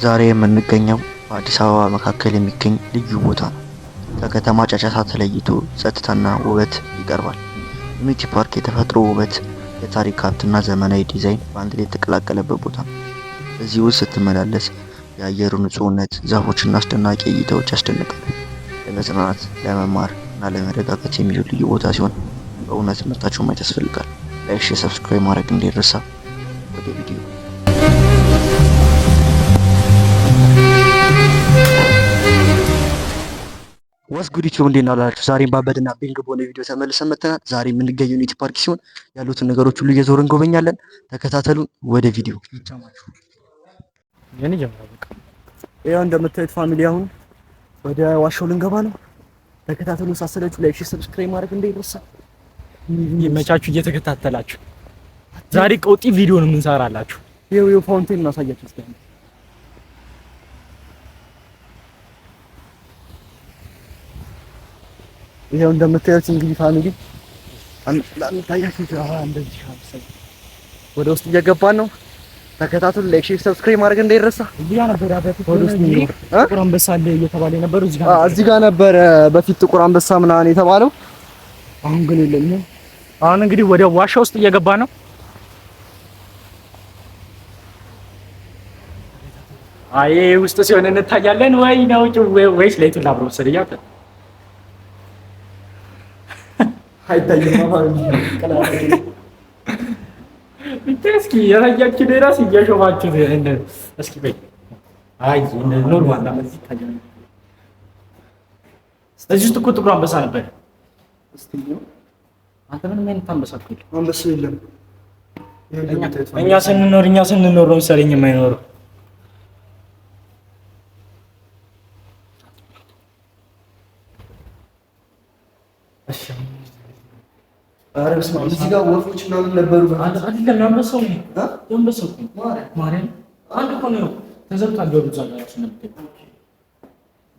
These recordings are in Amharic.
ዛሬ የምንገኘው በአዲስ አበባ መካከል የሚገኝ ልዩ ቦታ ነው። ከከተማ ጫጫታ ተለይቶ ጸጥታና ውበት ይቀርባል። ዩኒቲ ፓርክ የተፈጥሮ ውበት፣ የታሪክ ሀብትና ዘመናዊ ዲዛይን በአንድ ላይ የተቀላቀለበት ቦታ ነው። እዚህ ውስጥ ስትመላለስ የአየሩ ንጹህነት፣ ዛፎችና አስደናቂ እይታዎች ያስደንቃል። ለመዝናናት፣ ለመማር እና ለመረጋጋት የሚውል ልዩ ቦታ ሲሆን በእውነት መጥታችሁ ማየት ያስፈልጋል። ላይክ፣ ሰብስክራይብ ማድረግ እንዳይረሳ። ወደ ቪዲዮ ወስጉዲቹ እንዴት ናላችሁ? ዛሬም ባበድና ቢንግ በሆነ ቪዲዮ ተመልሰን መጥተናል። ዛሬ የምንገኘው ዩኒቲ ፓርክ ሲሆን ያሉትን ነገሮች ሁሉ እየዞርን እንጎበኛለን። ተከታተሉን። ወደ ቪዲዮ ይቻማችሁ። የኔ ጀምራ በቃ ያው እንደምታዩት ፋሚሊ አሁን ወደ ዋሻው ልንገባ ነው። ተከታተሉን። ሳሰላችሁ ላይክ፣ ሰብስክራይብ ማድረግ እንዳይረሳ። ይመቻችሁ እየተከታተላችሁ። ዛሬ ቀውጢ ቪዲዮ ነው የምንሰራላችሁ። ይኸው ፋውንቴን እናሳያችሁ እስኪ። ይሄው እንደምታዩት እንግዲህ ፋሚሊ እንደዚህ ወደ ውስጥ እየገባን ነው። ተከታተሉ። ላይክ፣ ሰብስክራይብ ማድረግ እንዳይረሳ። እዚህ ጋር ነበር ጥቁር አንበሳ አለ እየተባለ የነበረው እዚህ ጋር ነበር በፊት ጥቁር አንበሳ ምናምን የተባለው። አሁን ግን የለም። አሁን እንግዲህ ወደ ዋሻ ውስጥ እየገባ ነው። አይ ውስጥ ሲሆን እንታያለን ወይ ነው ወይስ ላይቱን ላብሮ ወሰደኛል? አይታይም ማለት ነው። እስኪ ያያችሁ ደራስ እያሾፋችሁ እስኪ በይ። አይ ኖርማል ነው ይታያል። እዚህ ውስጥ እኮ ጥቁር አንበሳ ነበር። እስቲ አንተ ምን አይነት አንበሳ እኮ አንበሳ የለም። እኛ ስንኖር ነው መሰለኝ የማይኖረው። እሺ አረ በስመ አብ። እዚህ ጋር ወፎች ምናምን ነበሩ። አይደለም አንበሳው ማርያም አንድ እኮ ነው ተዘርቷል። ገብቷ ጋር ነበር።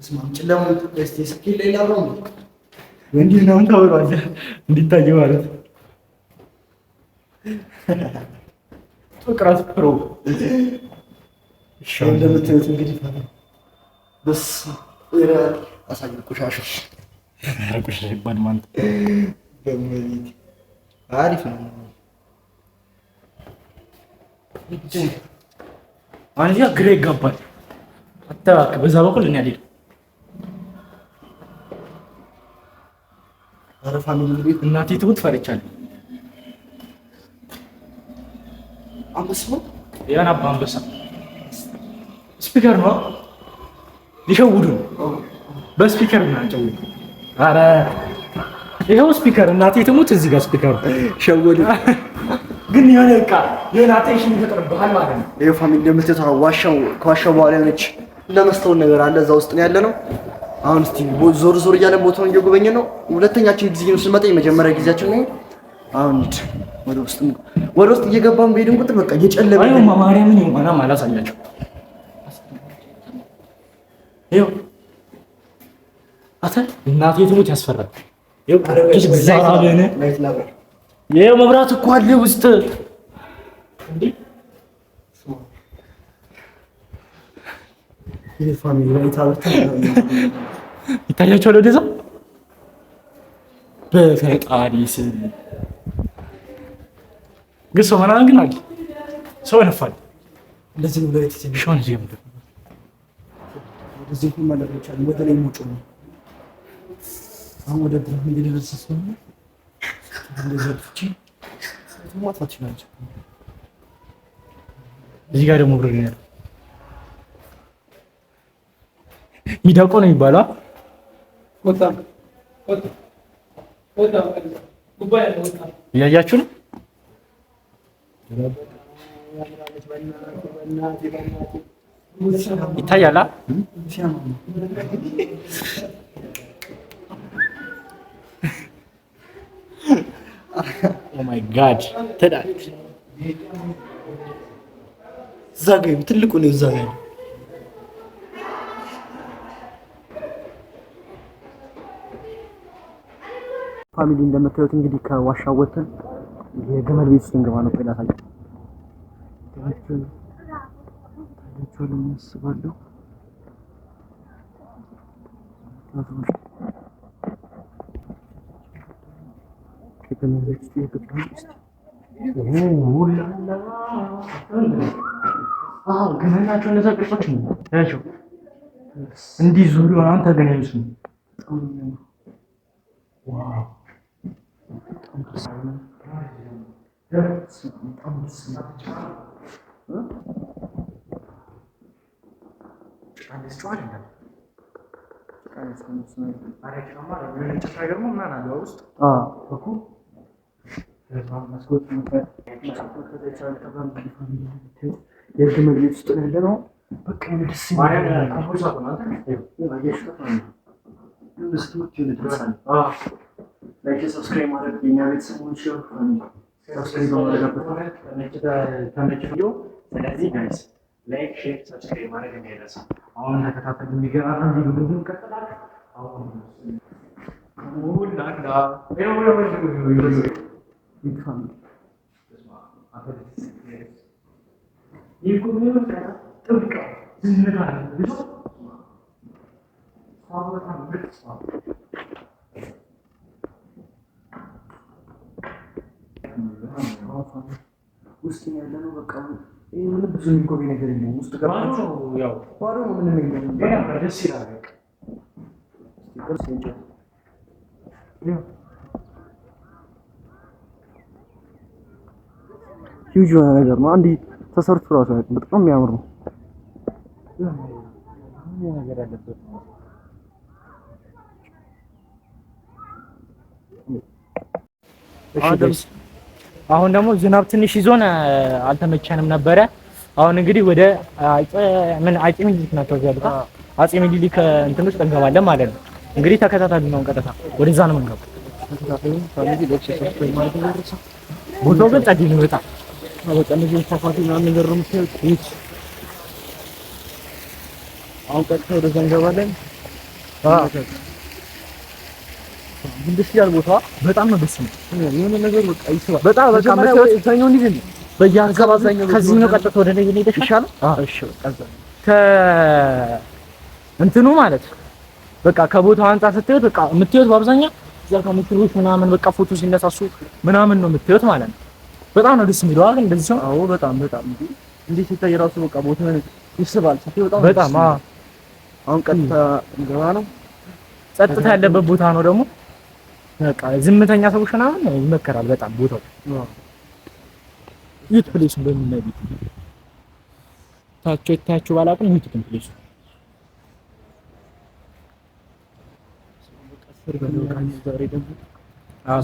በስመ አብ። ጨለማው እስቲ እስኪ ሌላ ነው እንዴ ነው ታወራለ እንዲታይ ማለት ፍቅራት ፕሮ ሻው እንደምትዩት እንግዲህ በስ ወራ አሳየን ቆሻሾች ቆሻሾች ባድማን በመሪት አሪፍ ነው። አንያ ግሬ ይገባል። አታክ በዛ በኩል እኛ አይደል አረ ፋሚሊ እንግዲህ እናቴ ትሙት ፈርቻለሁ። አንበሳው ያን አባ አንበሳ ስፒከር ነው ሊሸውዱ በስፒከር ነው አንጨው። አረ ይሄው ስፒከር እናቴ ትሙት እዚህ ጋር ስፒከር ሸወዱ። ግን የሆነ በቃ የሆነ አቴንሽን ይፈጥርብሃል ማለት ነው። ይሄው ፋሚሊ እንደምትዩት ከዋሻው በኋላ ነች ለመስታወት ነገር አለ እዛ ውስጥ ነው ያለ ነው። አሁን እስቲ ዞር ዞር እያለን ቦታውን እየጎበኘ ነው። ሁለተኛችን ጊዜ ነው ስንመጣ፣ የመጀመሪያ ጊዜያችን ነው። አሁን ወደ ውስጥ እየገባን በሄድን ቁጥር በቃ እየጨለመ ነው። አይ ማርያምን ይማና ማላሳያችሁ። ይኸው አተ እናቴ ትሙት ያስፈራል። ይኸው መብራት እኮ አለ ውስጥ እንዴ! ይሄ ፋሚሊ ላይ ይታያችኋል። ወደዛ በፈጣሪ ስም ግን ሰው ምናምን ግን አለ ሰው ነፋል። እንደዚህ ነው ላይ ሾን ጀምሮ ወደዚህ ማለት ነው። ወደ ላይ ሞጮ ነው። አሁን ወደ ብራንድ ደረሰ ነው። እንደዚህ ፍቺ ማጥፋት ይችላል። እዚህ ጋር ደግሞ ብር ነው ሚዳቆ ነው የሚባለው። ወጣ እያያችሁ ነው። ይታያል። ኦ ማይ ጋድ ተዳል ዛጋይ ትልቁ ነው ዛጋይ ፋሚሊ እንደምታዩት እንግዲህ ከዋሻው ወጥተን የግመል ቤት ውስጥ እንገባ ነው። ቆይ ላሳያችሁ። ታያችኋለሁ አስባለሁ። ገናናቸው እነዛ ቅርጾች ነው ያቸው እንዲህ ዙሪያውን አንተ ገና ይመስል ዋው የግመል ቤት ውስጥ ነው ያለነው። በቃ ደስ ሰብስክራይብ ማድረግ የኛ ቤተሰቦች ስለዚህ ጋይስ ላይክ ሼር ሰብስክራይብ ማድረግ እንዳይረሳ። አሁን ተከታተሉ የሚገራራ ቪዲዮ እንቀጥላለን። አሁን ውስጥ ያለ ነው። በቃ ይሄ ምንም ብዙ የሚጎበኝ ነገር የለውም። ውስጥ ገባችሁ ያው ባዶ ነው። ምንም የለም። ደስ ይላል። ሂውጅ የሆነ ነገር ነው። አንዴ ተሰርቶ ራሱ በጣም የሚያምር ነው። ነገር ያለበት ነው። አሁን ደግሞ ዝናብ ትንሽ ይዞን አልተመቸንም ነበረ። አሁን እንግዲህ ወደ አፄ ምኒልክ ናቸው ያሉት። አፄ ምኒልክ እንትን ውስጥ እንገባለን ማለት ነው። እንግዲህ ተከታታዩ ነው። ቀጥታ ወደዛ ነው የምንገባው። ቦታው ግን ጸዴ ነው በጣም በቃ እነዚህ ፏፏቴ ምናምን ነገር ነው የምታዩት። አሁን ቀጥታ ወደዛ እንገባለን። ደስ ይላል ቦታው። በጣም ነው ደስ የሚለው የሆነ ነገር በቃ ይስባል። በጣም በቃ መሰረት እዛኛው እንዴ ነው በየአካባቢው ከዚህ ነው ቀጥታ ወደ ላይ ሄደሽ ይሻላል። እሺ በቃ እንትኑ ማለት በቃ ከቦታው አንፃር ስትሄድ በቃ የምትሄድ በአብዛኛው እዛ ከመኪኖች ምናምን በቃ ፎቶ ሲነሳሱ ምናምን ነው የምትሄድ ማለት ነው። በጣም ነው ደስ የሚለው አይደል? እንደዚህ ሰው አዎ፣ በጣም እንዴት ሲታይ ራሱ በቃ ቦታው ይስባል። በጣም አሁን ቀጥታ እንገባ ነው። ጸጥታ ያለበት ቦታ ነው ደግሞ በቃ ዝምተኛ ሰዎች ምናምን ይመከራል በጣም ቦታው። ዩት ፕሌስ እንደምናይ ታችሁ ባላቅም ዩት ፕሌስ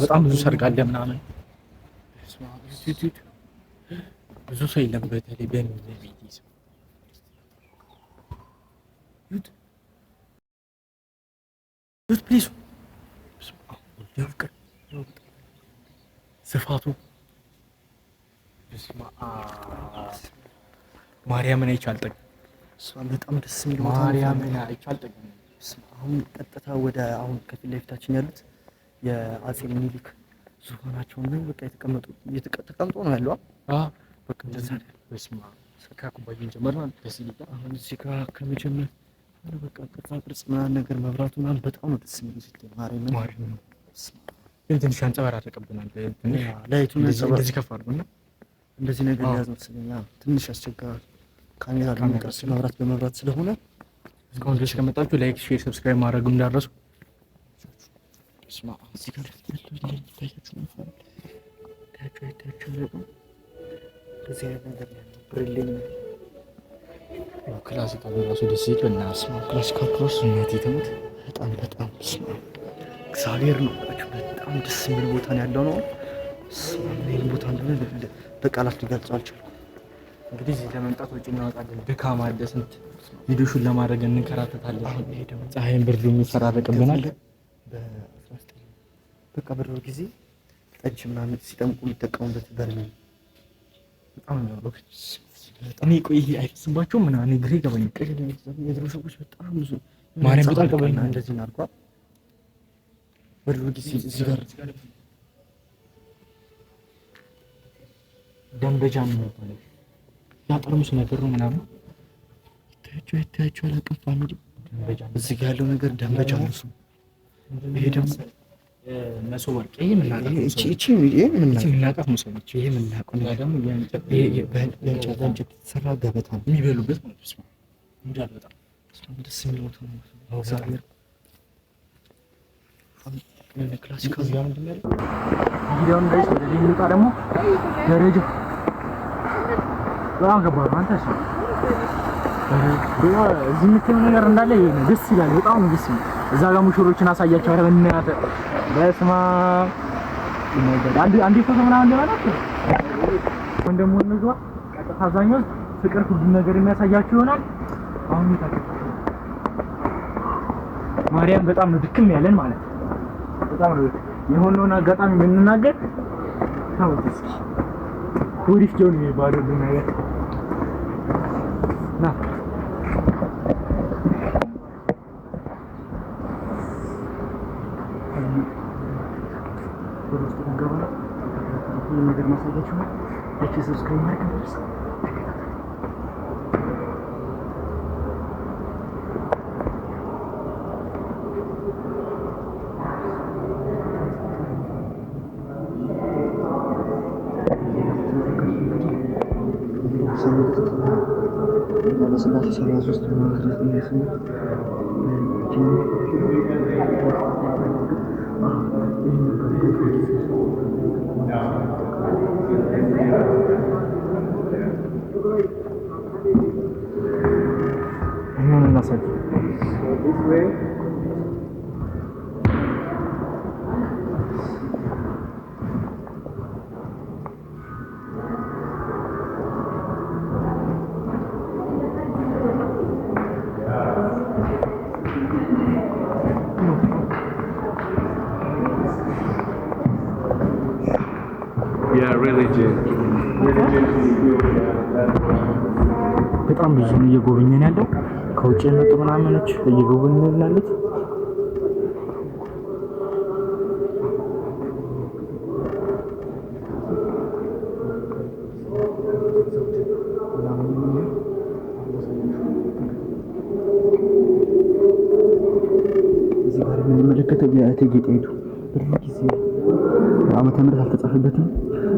በጣም ብዙ ሰርግ አለ ምናምን ብዙ ሰው የለም። በተለይ በእንግሊዝ ቤት ዩት ፕሌስ ስፋቱ ማርያምን አይቻልጠኝ። በጣም ደስ የሚል ማርያምን አይቻልጠኝ። አሁን ቀጥታ ወደ አሁን ከፊት ለፊታችን ያሉት የአፄ ምኒልክ ዙፋናቸው ነው። በቃ ተቀምጦ ነው ያለው። በቃ እንደዛ ነው። በስማ ከኩባዩን ጀመርናል። ደስ ይላል። አሁን እዚህ ጋር ከመጀመር በቃ ቅርጽ ምናምን ነገር መብራቱ ምናምን በጣም ነው ደስ የሚል ሲል ማርያምን ትንሽ ያንጸባርቅብናል። ትንሽ ላይቱ እንደዚህ ከፍ አድርጎና እንደዚህ ነገር ያዝ መሰለኝ። ትንሽ ያስቸግራል። ካሜራ ለመቅረጽ መብራት በመብራት ስለሆነ እስካሁን ድረስ ከመጣችሁ ላይክ፣ ሼር፣ ሰብስክራይብ ማድረግ እንዳትረሱ። ስማ እዚህ ጋር ያለው ይታያችሁ ነው። ታያችሁ እዚህ ነገር ያለው ብሪሊንግ ክላሲካል ራሱ ደስ ይላል። እና ስማ ክላሲካል ክሮስ እናት ይተሙት በጣም ስማ እግዚአብሔር ነው። በጣም ደስ የሚል ቦታ ነው ያለው ነው። ምን ቦታ እንደሆነ በቃላት ሊገልጸው አልቻልኩም። እንግዲህ እዚህ ለመምጣት ወጪ እናወጣለን። ድካም አለ። ስንት ቪዲዮሹን ለማድረግ እንከራተታለን። ፀሐይን ብርዱ የሚፈራረቅብናል። በቃ በድሮ ጊዜ ጠጅ ምናምን ሲጠምቁ የሚጠቀሙበት በርሜል በጣም ነው። እኔ ቆይ ይሄ አይፈስባቸውም ምናምን ግሬ ገባኝ። የድሮ ሰዎች በጣም ብዙ ማርያም በጣም ቀበና እንደዚህ እናርኳል። በድሮ ጊዜ እዚህ ጋር ደንበጃ ነው የሚባለው። ያ ጠርሙስ ነገር ነው ምናምን አይታያቸው አላውቅም። ፋሚሊ እዚህ ጋር ያለው ነገር ደንበጫ ነው። ይሄ ደግሞ መሶብ ወርቅ ይሄ የምናውቃት መሶብ ይሄ የምናውቀው ነገር ደግሞ በእንጨት የተሰራ ገበታ ነው የሚበሉበት ማለት ነው። እንዳለ በጣም ደስ የሚል ቦታ ነው። እግዚአብሔር ክላሲክ እዚህ ጋር ምንድን ነው ያለው? ቪዲዮውን ጋይስ ወደ ላይ እንውጣ። ደግሞ ደረጃው በጣም ከባድ ነው። አንተ እዚህ የምትለው ነገር እንዳለ ደስ ይላል። በጣም ደስ ይላል። እዛ ጋር ሙሽሮችን አሳያቸው። ኧረ በእናትህ በስመ አብ አንዴ ፎቶ ምናምን እንደማለት ወይም ደግሞ እንግባ ቀጥታ አዛኛው ፍቅር ሁሉ ነገር የሚያሳያቸው ይሆናል። አሁን ማርያም በጣም ነው ድክም ያለን ማለት ነው። በጣም ነው የሆነውን አጋጣሚ የምንናገር ታው እስኪ ወዲህ ጆን የሚባለው ነገር ና ነገር ማሳያችሁ ነው። ሰብስክራይብ ማድረግ በጣም ብዙ እየጎበኘን ያለው ከውጭ የመጡ ምናምኖች እየጎበኘን ያሉት እዚህ ጋር የምንመለከተው የእቴጌ ጣይቱ ብዙ ጊዜ ዓመተ ምህረት አልተጻፈበትም።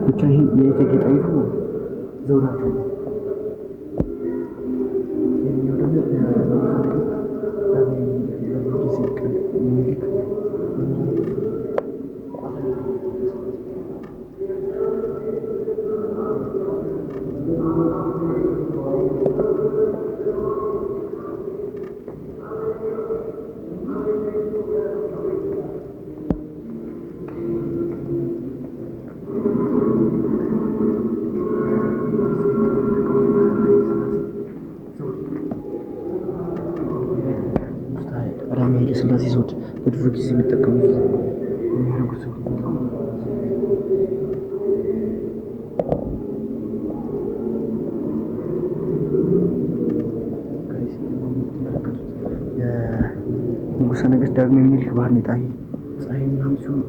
ብቻ ይሄ የእቴጌ ጣይቱ ዘውዳቸው ነው። ስላሴ ዘውድ በድሮ ጊዜ የሚጠቀሙት የሚያደርጉት የንጉሠ ነገሥት ዳግማዊ ምኒልክ ባርኔጣ ፀሐይ ምናምን ሲሆን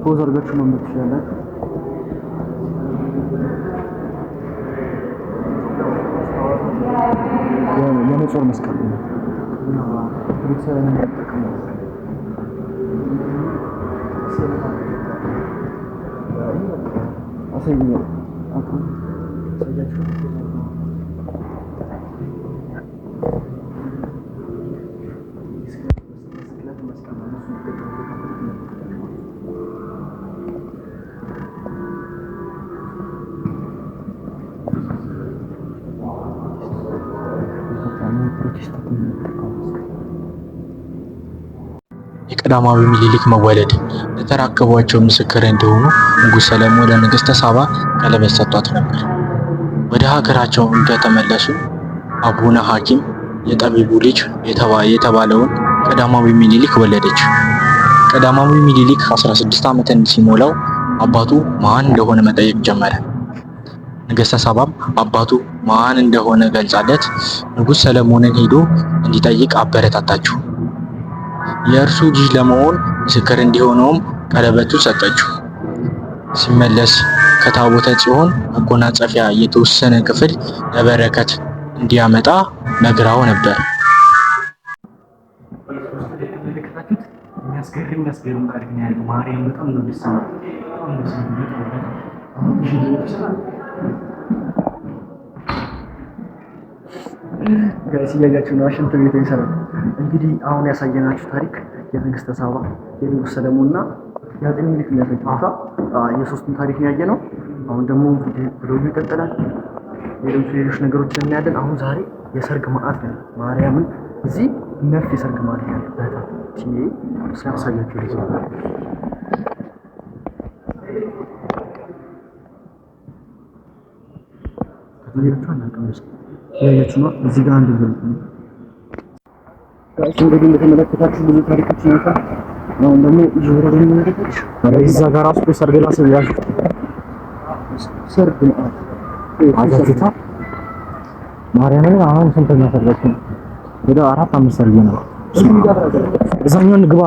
ፖዝ አድርጋችሁ መመት ትችላላችሁ። የመጾር መስቀል ነው። ቤተሰብ የሚጠቀመው የቀዳማዊ ምኒልክ መወለድ ለተራከቧቸው ምስክር እንዲሆኑ ንጉሥ ሰለሞን ለንግሥተ ሳባ ቀለበት ሰጥቷት ነበር። ወደ ሀገራቸው እንደተመለሱ አቡነ ሐኪም የጠቢቡ ልጅ የተባለውን ቀዳማዊ ምኒልክ ወለደች። ቀዳማዊ ምኒልክ 16 ዓመት ሲሞላው አባቱ ማን እንደሆነ መጠየቅ ጀመረ። ንግሥተ ሳባም አባቱ ማን እንደሆነ ገልጻለት ንጉሥ ሰለሞንን ሄዶ እንዲጠይቅ አበረታታችው። የእርሱ ልጅ ለመሆን ምስክር እንዲሆነውም ቀለበቱን ሰጠችው። ሲመለስ ከታቦተ ጽዮን መጎናጸፊያ የተወሰነ ክፍል ለበረከት እንዲያመጣ ነግራው ነበር። የሚያስገርም ታሪክ ነው ያለው። ማርያም በጣም ነው ደስ ጋይስ እያያችሁ ነው። ሽንት ቤት ይሰራል። እንግዲህ አሁን ያሳየናችሁ ታሪክ የንግስተ ሳባ የንጉስ ሰለሞንና የአፄ ምኒልክ የሚያሳየው የሶስቱን ታሪክ ነው ያየነው። አሁን ደግሞ ብሎ ይቀጥላል። ሌሎች ነገሮችን እናያለን። አሁን ዛሬ የሰርግ ማዕት ነው። ማርያምን እዚህ ነፍ የሰርግ ማዕት ነው በጣም ቲኔ ሲያሳያችሁ ልጅ ነው። እዚህ ጋር አንድ ነው እንግዲህ እንደተመለከታችሁ ብዙ ታሪኮች ይመጣል። አሁን ደግሞ ጆሮ እንደምንመለከት እዛ ጋር ራሱ ሰርግ ላሰያሽ ሰርግ ማዕት አዛችታ ማርያምን አሁን ስንተኛ ሰርጋችሁ ነው? ወደ 4-5 ሰርግ ነው። እዛኛውን ግባ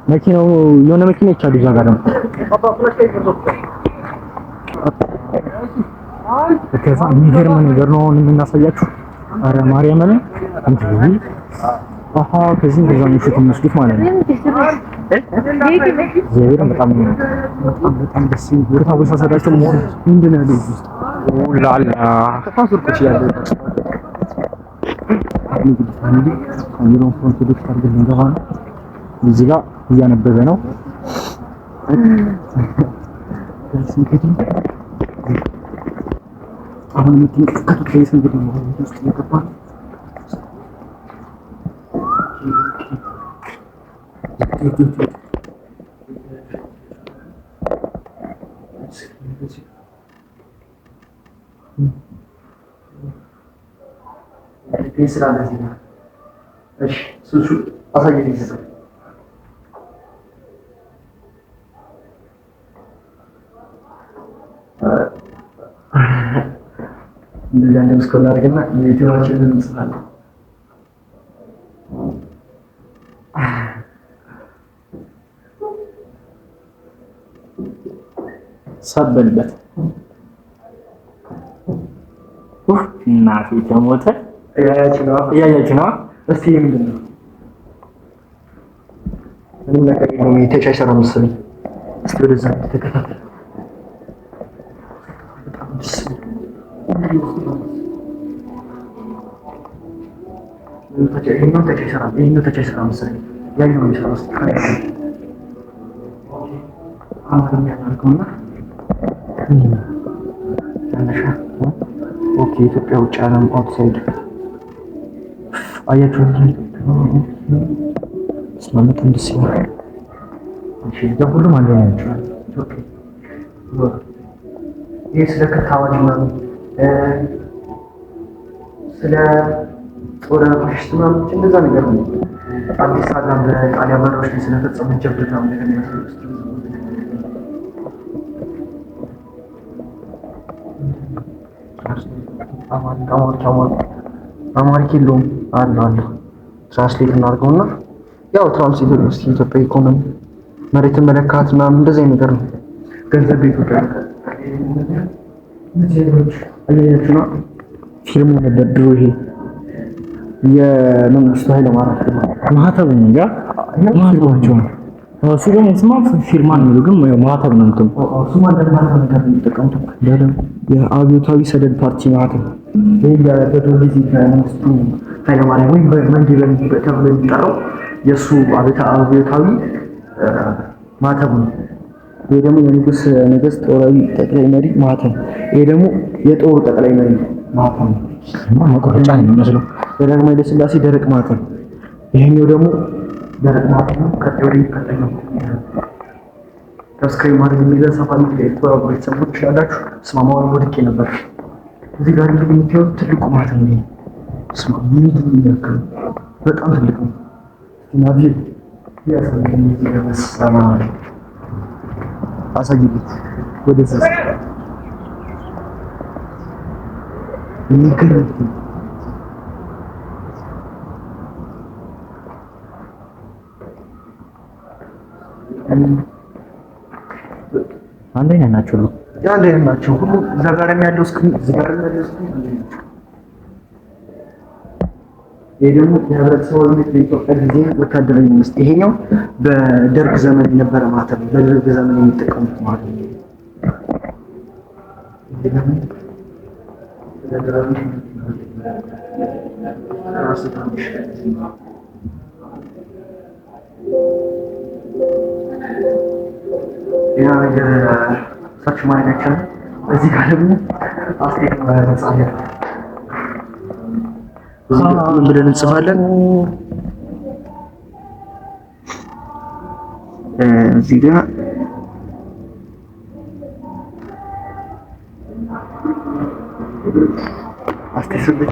መኪናው የሆነ መኪና ይቻላል። እዛ ጋር ደግሞ ከዛ የሚገርም ነገር ነው የምናሳያችሁ። አረ ማርያምን እንዴ! አሃ ከዚህ እንደዛ ነው ሹት የሚወስዱት ማለት ነው። ዘይር በጣም ደስ የሚል ቦታ ወሰዳቸው። ምንድን ነው ያለው ውስጥ ላላ ተፋስርኩት ያለው እንግዲህ ካሜራውን ፍሮንት ዶክተር አድርገን እንገባ ነው። እዚህ ጋር እያነበበ ነው። አሁን የምትመለከቱት ፌስ እንግዲህ ነው ውስጥ እየገባ ሱሱ አሳየኝ ይሰጣል። እንደዚህ አንድ መስኮት አድርገና የዩቲዩባችንን እንጽፋለን። ሰበልበት እናቴ ከሞተ እያያችሁ ነው። እስቲ ምንድን ነው ምንም ነገር ነው የተቻቻለ መሰለኝ። እስቲ ወደዛ ተከታተል። በጣም ደስ ይሄኛው ተቻቻለ መሰለኝ። ያኛው የሚሰራው እስቲ አማርኛ ያደርገውና ያነሻ ኦኬ ኢትዮጵያ ውጭ ዓለም አውትሳይድ አያችሁ ስለምን እንደስ ይላል። እሺ ለሁሉም አንድ ናቸው። ኦኬ ይሄ ስለ ከተማዋጅ ነው ስለ ጦር ፋሽስት ምናምን እንደዛ ነገር ነው። አዲስ አበባ በጣሊያን በሮች ላይ ስለፈጸመ ጀብድ ነው ነገር ነው። አማርኛ የለውም አለ ትራንስሌት እናድርገውና ያው ትራንስሌት ውስጥ ኢትዮጵያ ኢኮኖሚ መሬትን መለካት ምናምን እንደዚህ አይነት ነገር ነው። ገንዘብ በኢትዮጵያ ነው። ፊልሙ ነበር ድሮ ይሄ የመንግስቱ ኃይለማርያም ማህተብ ነው ያ ማህተባቸው ነው። እሱ ደግሞ ስማ ፊርማ ነው የሚለው ግን ማህተብ ነው እንትን እሱ ማለት ማህተብ ነገር የሚጠቀሙት በደም የአብዮታዊ ሰደድ ፓርቲ ማህተብ ይሄ በድሮ ጊዜ ከመንግስቱ ኃይለማርያም ወይ በመንግስት ተብሎ የሚጠራው የእሱ አብዮታዊ ማህተብ ነው። ይሄ ደግሞ የንጉስ ነገስት ጦራዊ ጠቅላይ መሪ ማህተም፣ ይሄ ደግሞ የጦሩ ጠቅላይ መሪ ማህተም ነው። መቆረጫ ነው የሚመስለው። የዳግማዊ ኃይለ ሥላሴ ደረቅ ማህተም፣ ይሄኛው ደግሞ ደረቅ ማህተም ነው። ከቴዎሪ ከተኛ ተስካይ ማድረግ የሚለው ሰፋን ለኤርትራ ቤተሰቦች ያላችሁ ስማማውን ወድቄ ነበር። እዚህ ጋር እንግዲህ የምታዩት ትልቁ ማህተም ነው። ስማ ምንድን ነው የሚያክለው? በጣም ትልቅ ነው። ናቪ ያሳየኝ እዚህ ጋር ሰማ አሳይልኝ ወደዚህ አንደኛ ናቸው ነው አንደኛ ናቸው ሁሉ እዛ ጋር ያለው ስክሪን እዛ ጋር ያለው ስክሪን አንደኛ ናቸው። ይሄ ደግሞ የህብረተሰቡ በኢትዮጵያ ጊዜ ወታደራዊ መንግስት ይሄኛው በደርግ ዘመን የነበረ ማተም በደርግ ዘመን የሚጠቀሙት ማለት ነው። ያ የሰርች ማድረጊያ እዚህ ጋር ደግሞ አስቴት መጻፊያ ምን ብለን እንጽፋለን? እዚህ ጋር አስተሰበች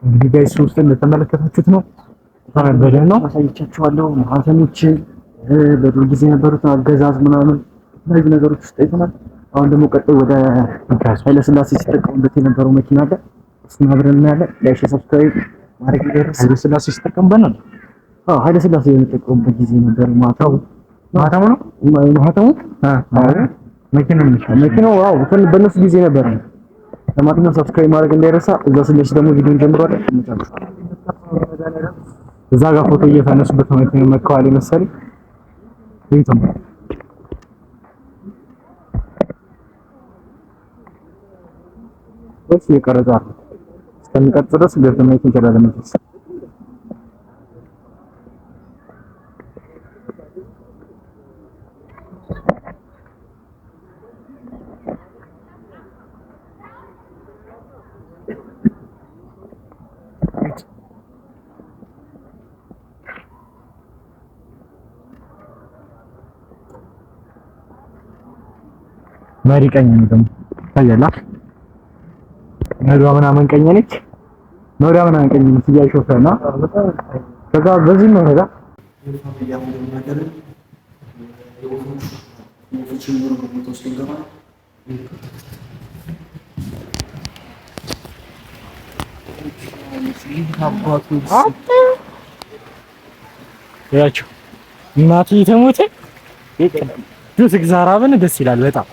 እንግዲህ ጋይስ ውስጥ እንደተመለከታችሁት ነው ተነበለ ነው አሳይቻችኋለሁ። ማህተሞች በድሮ ጊዜ የነበሩት አገዛዝ ምናምን የተለያዩ ነገሮች ውስጥ አይተናል። አሁን ደግሞ ቀጥሎ ወደ ኃይለ ሥላሴ ሲጠቀሙበት የነበረው መኪና አለ። እሱን አብረን እናያለን። ላይክ ሰብስክራይብ ማድረግ ይደርስ። ኃይለ ሥላሴ ሲጠቀሙበት ነው። ኃይለ ሥላሴ የሚጠቀሙበት ጊዜ ነበር። ማህተሙ ነው ማህተሙ መኪናው ዋው በእነሱ ጊዜ ነበር። ለማንኛውም ሰብስክራይብ ማድረግ እንዳይረሳ። እዛ ስለሽ ደግሞ ቪዲዮን ጀምሯል። እዛ ጋር ፎቶ እየተነሱበት ነው መኪናው መከዋል መሰለኝ። ይሄም ወይስ የቀረጻ እስከሚቀጥል ድረስ ገብተን ማየት እንችላለን። መሪ ቀኝ ነው ደግሞ ታያላ። መሪዋ ምናምን ቀኝ ነች። መሪዋ ምናምን ቀኝ ነች። እያሾፈና ከዛ በዚህ ነው ሄዳ ያቸው እናቴ ተሞተ ጁስ እግዚአብሔርን ደስ ይላል በጣም።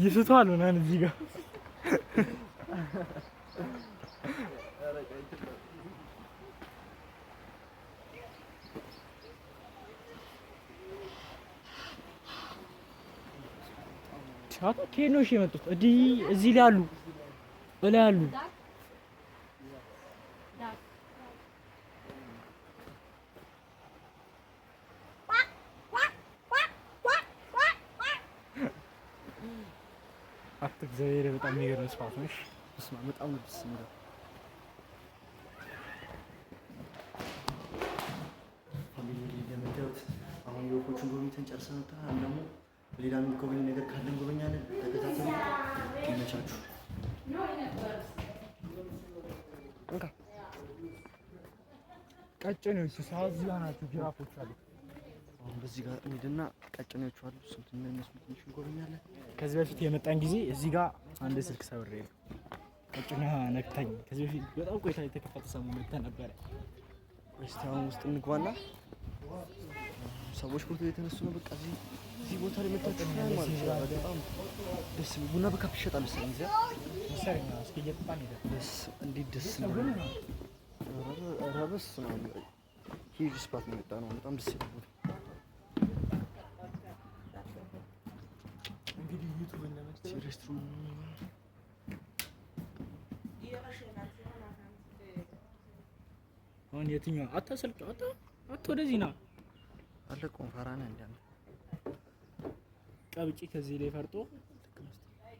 ይስቷል ምናምን እዚህ ጋር ቻታ ከኖሽ የመጡት እዚህ ላይ አሉ በላይ አሉ። እግዚአብሔር በጣም የሚገርም ስፋት ነው። እስማ በጣም ደስ የሚለው እንደምታዩት አሁን የወፎቹን ጎብኝተን ጨርሰን ወጥተናል። ደግሞ ሌላ የሚጎበኝ ነገር ካለ እንጎበኛለን። ተከታተሉ። ይመቻችሁ። እንካ ቀጭኔዎቹ እዚህ ጋር ናቸው። ጅራፎች አሉ። አሁን በዚህ ጋር እንሂድና ቀጭኔዎቹ አሉ። እሱን ትንሽ እንጎበኛለን። ከዚህ በፊት የመጣን ጊዜ እዚህ ጋር አንድ ስልክ ሰብሬ ነው ቀጭኔ ነክታኝ። ከዚህ በፊት በጣም ቆይታ የተከፈተ ሰሞን መጥተህ ነበረ። እስቲ አሁን ውስጥ እንግባና ሰዎች ፎቶ የተነሱ ነው። በቃ እዚህ ቦታ ላይ መጣችሁ ማለት ነው። በጣም ደስ የሚል ቡና በካፕ ይሸጣል መሰለኝ እዚያ መሰለኝ። እስኪ እየጠጣን ሄደ እንዴት ደስ ነው። ረበስ ነው ሂጅ ስፓት ነው የመጣነው። በጣም ደስ ይላል። እንግዲህ ዩቲዩብ እንደመጣ ሬስቶራንት አሁን የትኛው አታሰልቅ አታ ወደዚህ ና አለ ኮንፈራና እንዳለ ቀብጪ ከዚህ ላይ ፈርጦ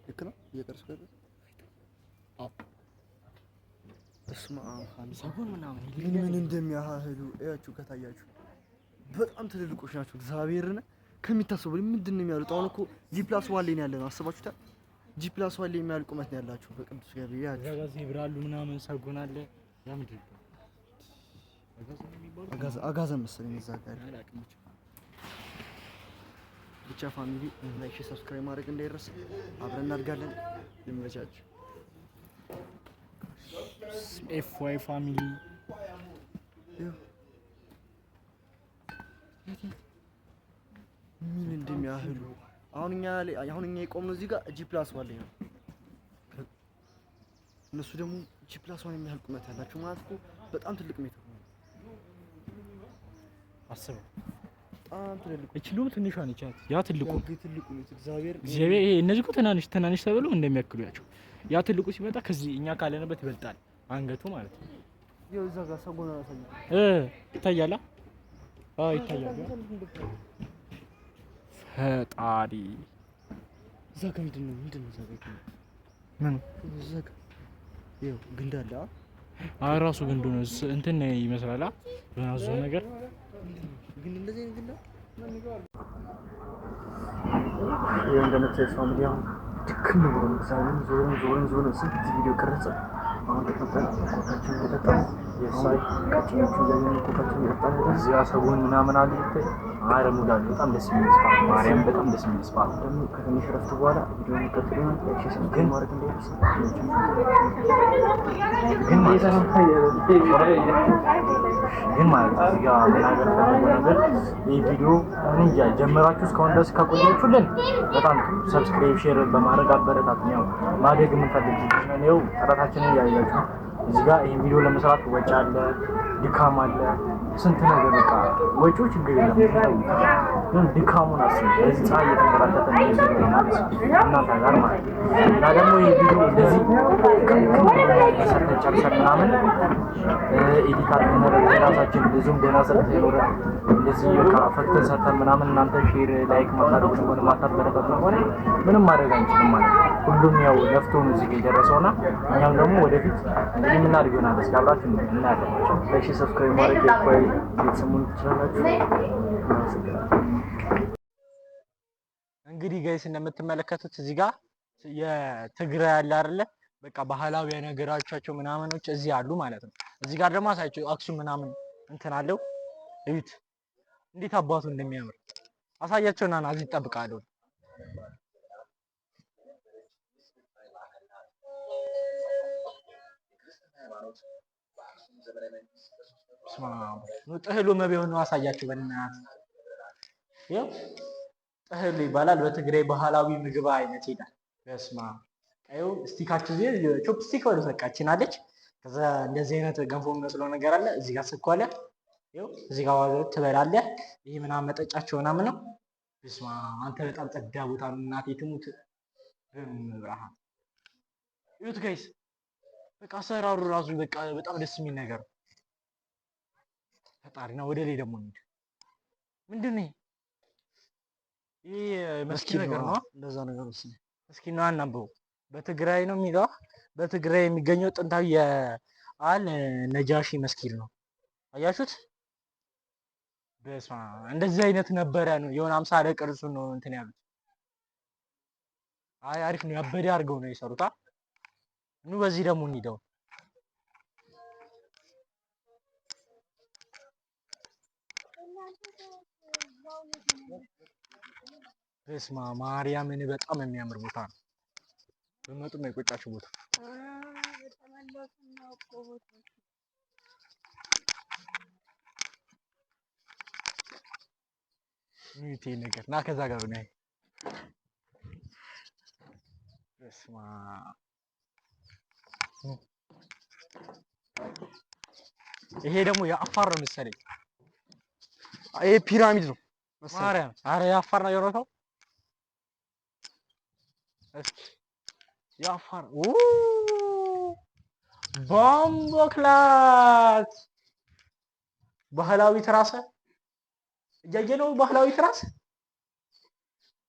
ልክ ነው እየቀርስ ከዚህ አዎ እስማ ሰውን ምናምን ምን እንደሚያህሉ እያችሁ ከታያችሁ በጣም ትልልቆች ናቸው። እግዚአብሔርን ከሚታሰቡ ምንድን ነው የሚያሉት? አሁን እኮ G+1 ላይ ነው ያለነው። አስባችሁታል? G+1 ላይ የሚያልቁ ቁመት ነው ያላችሁ በቅዱስ ገብርኤል ያቺ ጋዛ ይብራሉ ምናምን ሰጉን አለ ያምድ አጋዘን መሰለኝ እዛ ጋር ብቻ ፋሚሊ ላይክ ሰብስክራይብ ማድረግ እንዳይረሳ። አብረን እናድጋለን። ይመቻችሁ። ኤፍ ዋይ ፋሚሊ ምን እንደሚያህሉ አሁን እኛ የቆምነው እዚህ ጋር G+1 ላይ ነው። እነሱ ደግሞ G+1 የሚያህል ቁመት ያላቸው ማለት እኮ በጣም ትልቅ ሜትር ነው። አስበው በጣም ትልቅ እችሉ ትንሿ ነች። ያ ትልቁ ሜትር እግዚአብሔር ይሄ እነዚህ እኮ ትናንሽ ተብለው እንደሚያክሉ ያቸው ያ ትልቁ ሲመጣ ከዚህ እኛ ካለንበት ይበልጣል አንገቱ ማለት ነው። ይኸው እዛ ጋር ሰጎና ያሳያል ይታያል። ይታያል። ፈጣሪ እዛ ጋር ምንድን ነው እዛ ጋር ምን እዛ ጋር ይኸው ግንድ አለ። ራሱ ግንዱ ነው እንትን ይመስላል። በናዞ ነገር ግን እንደዚህ ግንድ ይሄ እንደምታዩት ፋሚሊ አሁን ድክም ብሎ እግዚአብሔርን ዞርን ስንት ቪዲዮ ቀረጸ። አሁን ተፈጠረ ኮካችን እየጠጣን የሳይ ቀጭኞቹ እያየን ኮካችን እየጠጣን እዚያ ሰጎን ምናምን አለ ይታይ አረሙዳ በጣም ደስ የሚል ስፓት ማርያም በጣም ደስ የሚል ስፓት ደግሞ ከትንሽ ረፍት በኋላ ቪዲዮ የሚቀጥለው ግን ማድረግ እንደይደርስ ግን ማለት እዚህ ጋር መናገር ፈልጎ ነገር ይህ ቪዲዮ እንጃ ጀመራችሁ እስካሁን ድረስ ካቆያችሁልን በጣም ሰብስክራይብ ሼር በማድረግ አበረታቱኝ። ያው ማደግ የምንፈልግ ነው። ጥረታችንን እያያችሁ እዚህ ጋር ይሄን ቪዲዮ ለመስራት ወጪ አለ፣ ድካም አለ፣ ስንት ነገር በቃ ወጪው ችግር የለም ግን ድካሙን አስብ። በዚህ ፀሐይ እየተንከራተተ ነው ቪዲዮ ማለት እናንተ ጋር ማለት እና ደግሞ ይሄ ቪዲዮ እንደዚህ ጨርሰን ምናምን ኤዲት አድርገን ራሳችን ብዙም ደህና ሰርተ ይኖረ እንደዚህ በቃ ፈክተን ሰርተን ምናምን እናንተ ሼር ላይክ ማታደርጉ ሆነ ማታበረታቱ ሆነ ምንም ማድረግ አንችልም ማለት ነው። ሁሉም ያው ለፍቶ ነው እዚህ የደረሰውና እኛም ደግሞ ወደፊት እንግዲህ የምናደርገው ነው አስጋብራችሁ እናያለን። ላይክ ሰብስክራይብ ማድረግ ይቆይ ቤተሰቡን ትችላላችሁ። እንግዲህ ጋይስ እንደምትመለከቱት እዚህ ጋር የትግራይ ያለ አይደለ በቃ ባህላዊ ነገራቸው ምናምኖች እዚህ አሉ ማለት ነው። እዚህ ጋር ደግሞ አሳያችሁ አክሱም ምናምን እንትን አለው እዩት፣ እንዴት አባቱ እንደሚያምር አሳያቸውና ና እዚህ እጠብቃለሁ። ጥህሉ መቢሆን ነው አሳያችሁ በእናትህ። ይኸው ጥህሉ ይባላል በትግራይ ባህላዊ ምግብ አይነት ይላል። በስማ ቀዩ ስቲካችሁ እዚህ ቾፕ ስቲክ ወደ ሰቃችን አለች። ከዛ እንደዚህ አይነት ገንፎ የሚመስለው ነገር አለ። እዚህ ጋር ስኳለ ይኸው እዚህ ጋር ዋዘ ትበላለህ። ይሄ ምናምን መጠጫቸው ምናምን ነው። በስማ አንተ በጣም ጸዳ ቦታ ነው እናቴ ትሙት በመብርሃን። ይሁት ጋይስ በቃ አሰራሩ ራሱ በቃ በጣም ደስ የሚል ነገር ነው። ፈጣሪ ነው። ወደ ላይ ደግሞ እንሂድ። ምንድን ነው ይሄ? መስኪን ነገር ነው እንደዛ ነገር ነው። መስኪን ነው አናምበው። በትግራይ ነው የሚለው። በትግራይ የሚገኘው ጥንታዊ የአል ነጃሺ መስኪን ነው። አያችሁት? በስማ እንደዚህ አይነት ነበረ ነው የሆነ አምሳለ ቅርጹ ነው እንትን ያሉት። አይ አሪፍ ነው። ያበደ አድርገው ነው የሰሩታ። ኑ በዚህ ደግሞ እንሂደው። በስማ ማርያምን በጣም የሚያምር ቦታ ነው። በመጡ ነው የቆጫችሁ ቦታ። ሚቲ ነገር ና ከዛ ጋር ነው። በስማ ይሄ ደግሞ የአፋር ነው መሰለኝ። ይሄ ፒራሚድ ነው ማርያም። አረ የአፋር ነው የሮታው። እስኪ የአፋር ቦምቦክላት ባህላዊ ትራስ እያየ ነው። ባህላዊ ትራስ፣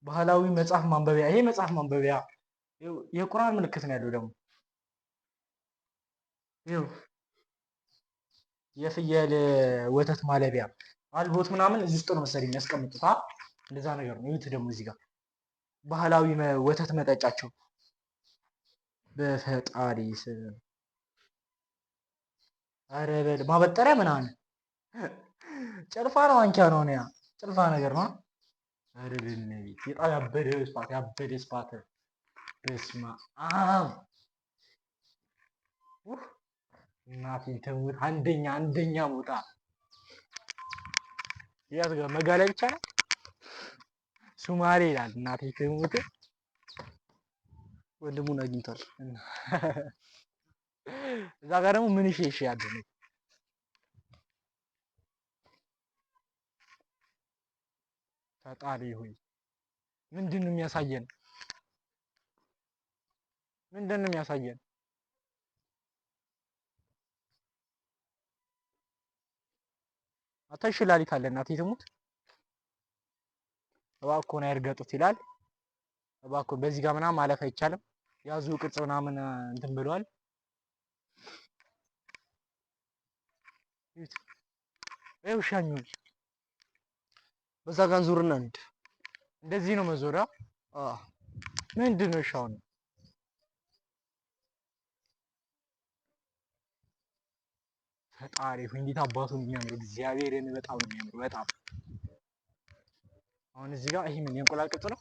ባህላዊ መጽሐፍ ማንበቢያ። ይሄ መጽሐፍ ማንበቢያ የቁርአን ምልክት ነው ያለው ደግሞ ይኸው የፍየል ወተት ማለቢያ አልቦት ምናምን እዚህ ውስጥ ነው መሰለኝ የሚያስቀምጡት። እንደዛ ነገር ነው። ይሁት ደግሞ እዚህ ጋር ባህላዊ ወተት መጠጫቸው። በፈጣሪ ስም አረ በል ማበጠሪያ ምናምን ጨልፋ ነው አንኪያ ነው ያ ጨልፋ ነገር ነው። አይደለም በጣም ያበደ ስፓት በስመ አብ እናቴ ተሙት አንደኛ ቦታ ያዝ ጋር መጋላይ ብቻ ነው ሱማሌ ይላል እናቴ ተሙት ወንድሙን አግኝቷል። እዛ ጋር ደግሞ ምን ይሽ ያደነ ፈጣሪ ሆይ ምንድን ነው የሚያሳየን? አታሽላሊት አለ እናቴ ትሙት እባክዎን አይርገጡት ይላል። እባክዎን በዚህ ጋር ምናምን ማለፍ አይቻልም። ያዙ ቅርጽ ምናምን እንትን ብለዋል። ይኸው ሻኙን በዛ ጋር ዙርና እንሂድ። እንደዚህ ነው መዞሪያ። ምንድን ነው ሻው ነው ፈጣሪ ሆይ እንዴት አባቱን የሚያምር እግዚአብሔርን በጣም ነው የሚያምር በጣም። አሁን እዚህ ጋር ይሄ ምን የእንቁላል ቅርጽ ነው?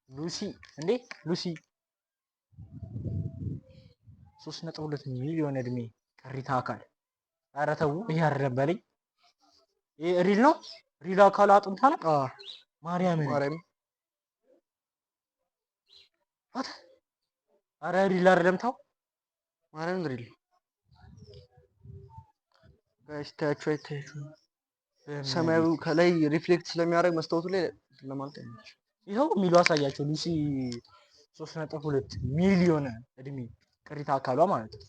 ሉሲ እንዴ ሉሲ 3.2 ሚሊዮን እድሜ ቅሪተ አካል። ኧረ ተው ይሄ አይደለም በለኝ። ይሄ ሪል ነው? ሪል አካል አጥንታ ነው? ማርያም ኧረ ሪል አይደለም ተው ማርያም ሪል ጋይስ ታያችሁ አይታያችሁ ሰማያዊ ከላይ ሪፍሌክት ስለሚያደርግ መስታወቱ ላይ ለማለት አይመች። ይኸው የሚሉ አሳያቸው ሉሲ 3.2 ሚሊዮን እድሜ ቅሪተ አካሏ ማለት ነው።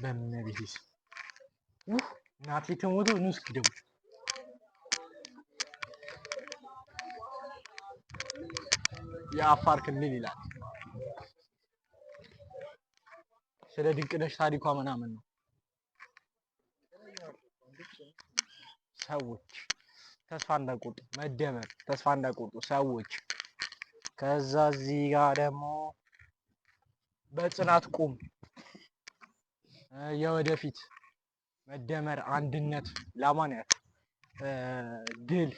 በመቤቴስ እናቴ ተሞቶ ነው እስኪደሙ የአፋር ክልል ይላል። ስለ ድንቅነሽ ታሪኳ ምናምን ነው። ሰዎች ተስፋ እንዳይቆርጡ መደመር ተስፋ እንዳይቆርጡ ሰዎች። ከዛ እዚህ ጋር ደግሞ በጽናት ቁም የወደፊት መደመር አንድነት ለማንያት ድል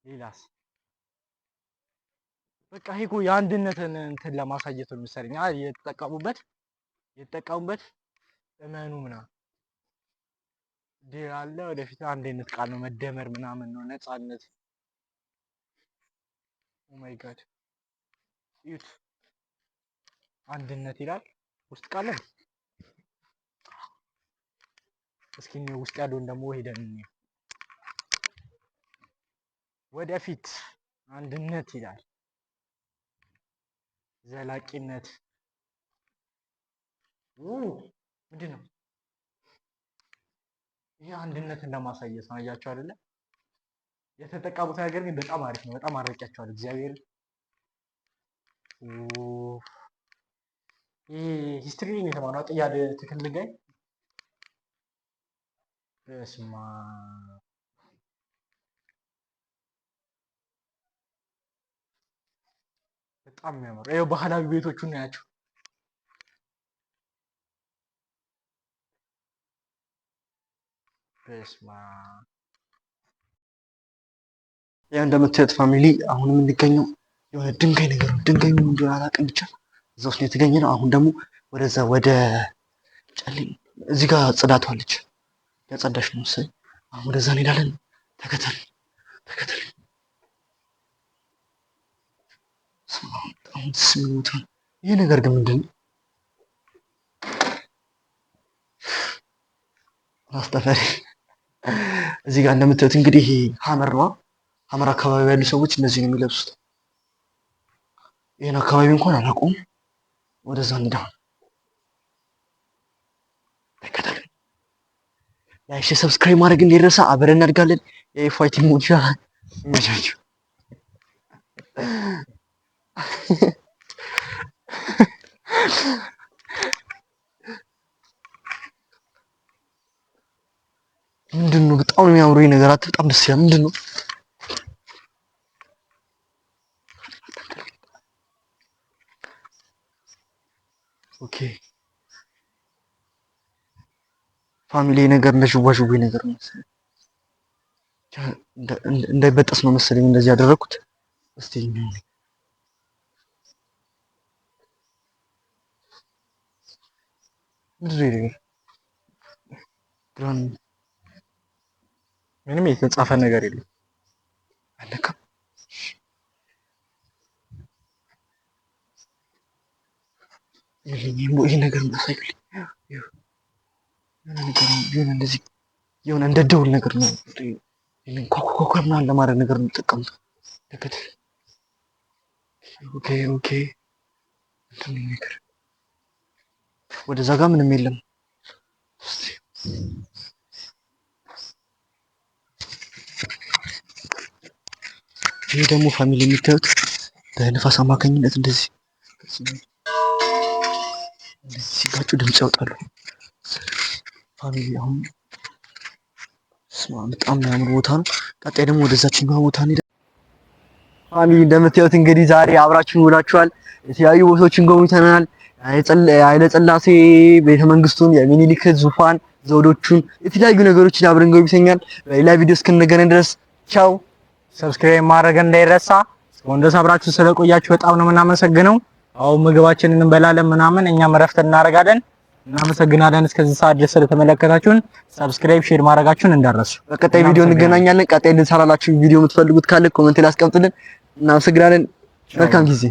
ሌላስ በቃ ይሄ እኮ የአንድነትን እንትን ለማሳየት ነው መሰለኝ የተጠቀሙበት እመኑ ምናምን ድል አለ ወደፊት አንድነት ቃል ነው መደመር ምናምን ነው ነፃነት። ኦ ማይ ጋድ ዩት አንድነት ይላል ውስጥ ቃል ነው። እስኪ ነው ውስጥ ያለውን ደግሞ ሄደን ወደፊት አንድነት ይላል ዘላቂነት ምንድን ነው ይሄ? አንድነትን ለማሳየት ነው። አያችሁ አይደለ? የተጠቀሙት ነገር ግን በጣም አሪፍ ነው። በጣም አረቂያቸዋል እግዚአብሔር። ይሄ ሂስትሪ ነው የተማረው ጥያድ ትክክል ልጋይ በስማ በጣም የሚያምሩ ይኸው ባህላዊ ቤቶቹን ናያቸው። በስማ ያ እንደምታዩት ፋሚሊ አሁን የምንገኘው የሆነ ድንጋይ ነገር ነው። ድንጋዩ ምን እንደሆነ አላውቅም፣ ብቻ እዛ ውስጥ የተገኘ ነው። አሁን ደግሞ ወደዛ ወደ ጨሌ እዚህ ጋር ጽዳቷ አለች ያጸዳሽ ነው መሰለኝ። አሁን ወደዛ እንሄዳለን። ተከተል አሁን ስሙት። ይሄ ነገር ግን ምንድን ነው? አስተፈሪ እዚህ ጋር እንደምታዩት እንግዲህ ይሄ ሀመር ነው። ሀመር አካባቢ ያሉ ሰዎች እነዚህ ነው የሚለብሱት። ይሄን አካባቢ እንኳን አላውቀውም። ወደዛ እንዳ ተከተል። ላይክ ሰብስክራይብ ማድረግ እንዳይረሳ። አብረን እናድጋለን። የፋይቲንግ ሙቻ ይመቻችሁ። ምንድን ነው በጣም የሚያምሩ ነገራት በጣም ደስ ይላል። ምንድን ነው ኦኬ ፋሚሊ ነገር እንደ ዥዋዥዌ ነገር ነው መሰለኝ እንዳይበጠስ ነው መሰለኝ እንደዚህ ያደረኩት። እስቲ ምንም የተጻፈ ነገር የለም። አለካ ይሄ ነገር ማሳይልኝ የሆነ እንደዚህ የሆነ እንደ ደውል ነገር ነው። ኮኮኮ ምናምን ለማድረግ ነገር ነው የምጠቀምት። ተከታተል። ኦኬ ኦኬ እንትን ነገር ወደዛ ጋር ምንም የለም። ይሄ ደግሞ ፋሚሊ የሚታዩት በንፋስ አማካኝነት እንደዚህ ሲጋጩ ድምጽ ያወጣሉ። ፋሚሊ አሁን በጣም የሚያምር ቦታ ነው። ቀጣይ ደግሞ ወደዛችኛው ቦታ እንሄዳለን። ፋሚሊ እንደምታዩት እንግዲህ ዛሬ አብራችሁን ውላችኋል። የተለያዩ ቦታዎችን ጎብኝተናል። ኃይለ ሥላሴ ቤተመንግስቱን፣ የሚኒሊክ ዙፋን፣ ዘውዶቹን፣ የተለያዩ ነገሮችን አብረን ጎብኝተናል። በሌላ ቪዲዮ እስክንገናኝ ድረስ ቻው። ሰብስክራይብ ማድረግ እንዳይረሳ። እስካሁን ድረስ አብራችሁ ስለቆያችሁ በጣም ነው የምናመሰግነው። አሁን ምግባችንን እንበላለን ምናምን እኛም እረፍት እናደርጋለን። እናመሰግናለን እስከዚህ ሰዓት ድረስ ስለተመለከታችሁን። ሰብስክራይብ፣ ሼር ማድረጋችሁን እንዳትረሱ። በቀጣይ ቪዲዮ እንገናኛለን። ቀጣይ እንድንሰራላችሁ ቪዲዮ የምትፈልጉት ካለ ኮሜንት ላይ አስቀምጡልን። እናመሰግናለን። መልካም ጊዜ